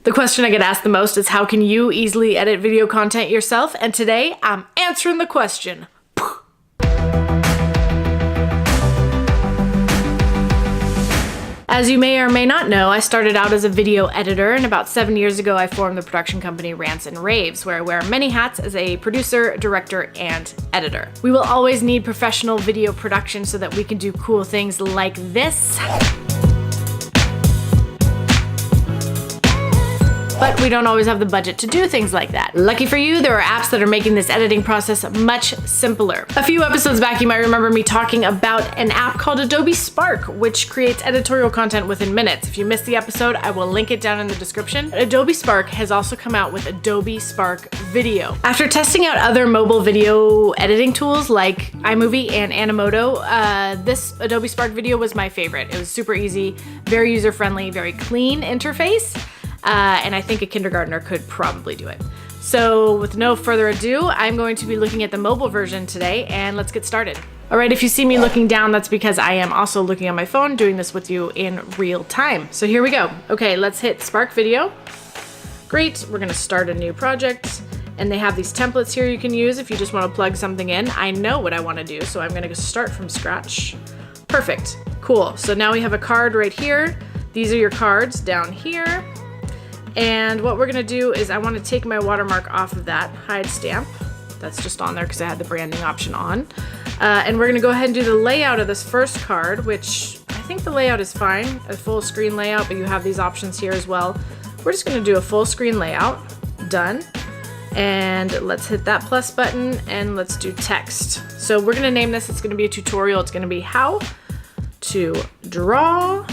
The question I get asked the most is how can you easily edit video content yourself? And today I'm answering the question. As you may or may not know, I started out as a video editor, and about 7 years ago I formed the production company Rantze and Raves, where I wear many hats as a producer, director, and editor. We will always need professional video production so that we can do cool things like this. But we don't always have the budget to do things like that. Lucky for you, there are apps that are making this editing process much simpler. A few episodes back, you might remember me talking about an app called Adobe Spark, which creates editorial content within minutes. If you missed the episode, I will link it down in the description. Adobe Spark has also come out with Adobe Spark Video. After testing out other mobile video editing tools like iMovie and Animoto, this Adobe Spark Video was my favorite. It was super easy, very user-friendly, very clean interface. And I think a kindergartner could probably do it. So with no further ado, I'm going to be looking at the mobile version today, and let's get started. All right, if you see me looking down, that's because I am also looking on my phone, doing this with you in real time. So here we go. Okay, let's hit Spark Video. Great, we're gonna start a new project, and they have these templates here you can use if you just wanna plug something in. I know what I wanna do, so I'm gonna start from scratch. Perfect, cool. So now we have a card right here. These are your cards down here. And what we're gonna do is I wanna take my watermark off of that hide stamp. That's just on there because I had the branding option on. And we're gonna go ahead and do the layout of this first card, which I think the layout is fine, a full screen layout, but you have these options here as well. We're just gonna do a full screen layout, done. And let's hit that plus button and let's do text. So we're gonna name this, it's gonna be a tutorial. It's gonna be how to draw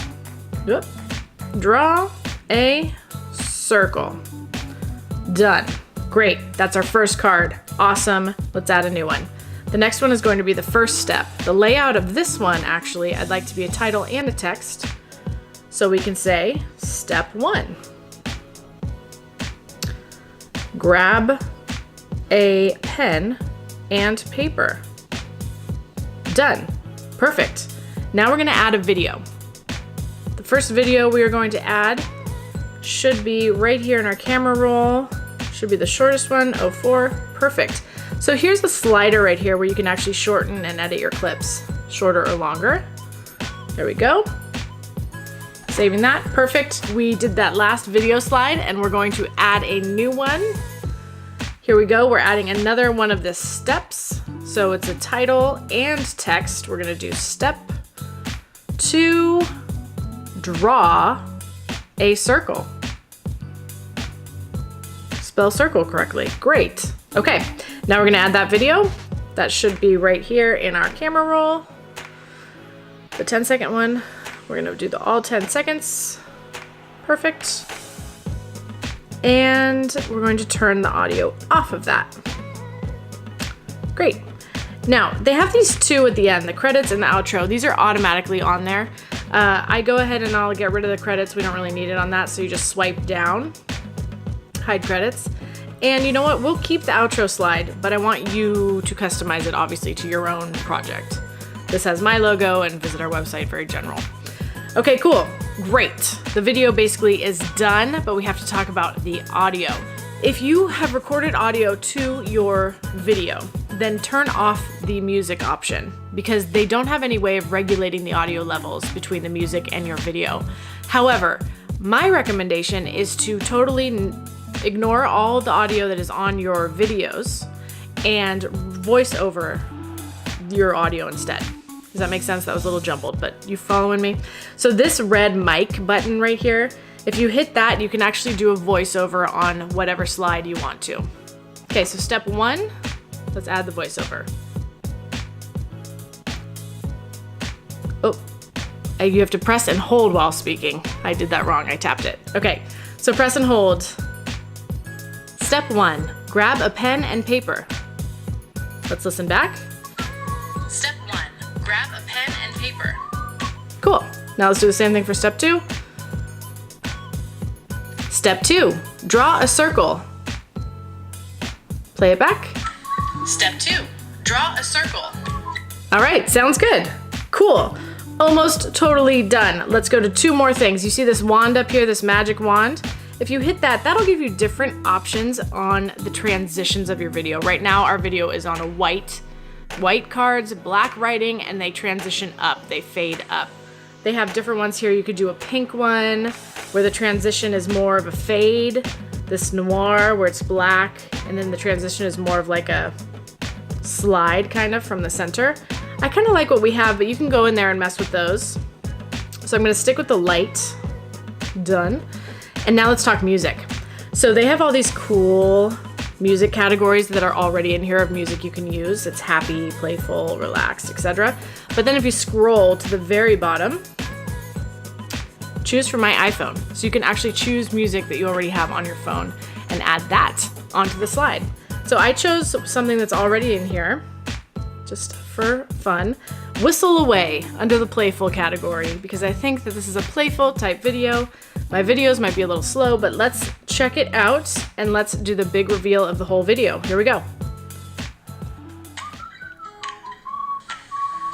a circle. Done. Great. That's our first card. Awesome. Let's add a new one. The next one is going to be the first step. The layout of this one, actually, I'd like to be a title and a text. So we can say step 1. Grab a pen and paper. Done. Perfect. Now we're going to add a video. The first video we are going to add should be right here in our camera roll. Should be the shortest one, 04. Perfect. So here's the slider right here where you can actually shorten and edit your clips, shorter or longer. There we go. Saving that, perfect. We did that last video slide and we're going to add a new one. Here we go, we're adding another one of the steps. So it's a title and text. We're gonna do step 2, draw a circle. Spell circle correctly. Great. Okay, now we're gonna add that video. That should be right here in our camera roll. The 10-second one. We're gonna do the all 10 seconds. Perfect. And we're going to turn the audio off of that. Great. Now, they have these two at the end, the credits and the outro. These are automatically on there. I go ahead and I'll get rid of the credits. We don't really need it on that, so you just swipe down, hide credits. And you know what? We'll keep the outro slide, but I want you to customize it, obviously, to your own project. This has my logo and visit our website, very general. Okay, cool. Great. The video basically is done, but we have to talk about the audio. If you have recorded audio to your video, then turn off the music option because they don't have any way of regulating the audio levels between the music and your video. However, my recommendation is to totally ignore all the audio that is on your videos and voice over your audio instead. Does that make sense? That was a little jumbled, but you following me? So this red mic button right here, if you hit that, you can actually do a voiceover on whatever slide you want to. Okay, so step 1, let's add the voiceover. Oh, you have to press and hold while speaking. I did that wrong, I tapped it. Okay, so press and hold. Step 1, grab a pen and paper. Let's listen back. Step 1, grab a pen and paper. Cool, now let's do the same thing for step 2. Step 2, draw a circle. Play it back. Step 2, draw a circle. All right, sounds good. Cool, almost totally done. Let's go to 2 more things. You see this wand up here, this magic wand? If you hit that, that'll give you different options on the transitions of your video. Right now, our video is on a white cards, black writing, and they transition up, they fade up. They have different ones here. You could do a pink one where the transition is more of a fade, this noir where it's black, and then the transition is more of like a slide kind of from the center. I kind of like what we have, but you can go in there and mess with those. So I'm gonna stick with the light, done. And now let's talk music. So they have all these cool music categories that are already in here of music you can use. It's happy, playful, relaxed, etc. But then if you scroll to the very bottom, choose from my iPhone. So you can actually choose music that you already have on your phone and add that onto the slide. So I chose something that's already in here, just for fun. Whistle Away under the playful category, because I think that this is a playful type video. My videos might be a little slow, but let's check it out and let's do the big reveal of the whole video. Here we go.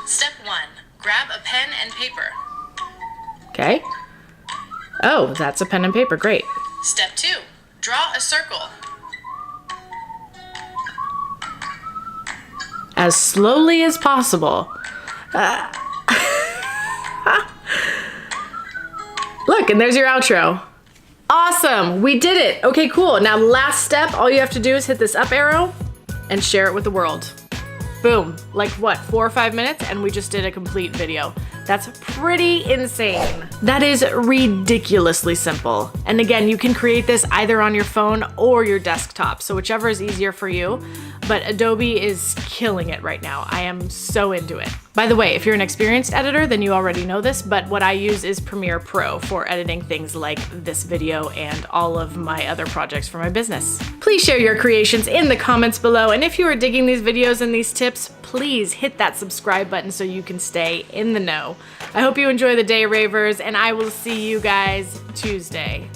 Step 1, grab a pen and paper. Okay. Oh, that's a pen and paper, great. Step 2, draw a circle. As slowly as possible. Look, and there's your outro. Awesome, we did it. Okay, cool. Now last step, all you have to do is hit this up arrow and share it with the world. Boom, like what, 4 or 5 minutes? And we just did a complete video. That's pretty insane. That is ridiculously simple. And again, you can create this either on your phone or your desktop, so whichever is easier for you. But Adobe is killing it right now. I am so into it. By the way, if you're an experienced editor, then you already know this, but what I use is Premiere Pro for editing things like this video and all of my other projects for my business. Please share your creations in the comments below, and if you are digging these videos and these tips, please hit that subscribe button so you can stay in the know. I hope you enjoy the day, Ravers, and I will see you guys Tuesday.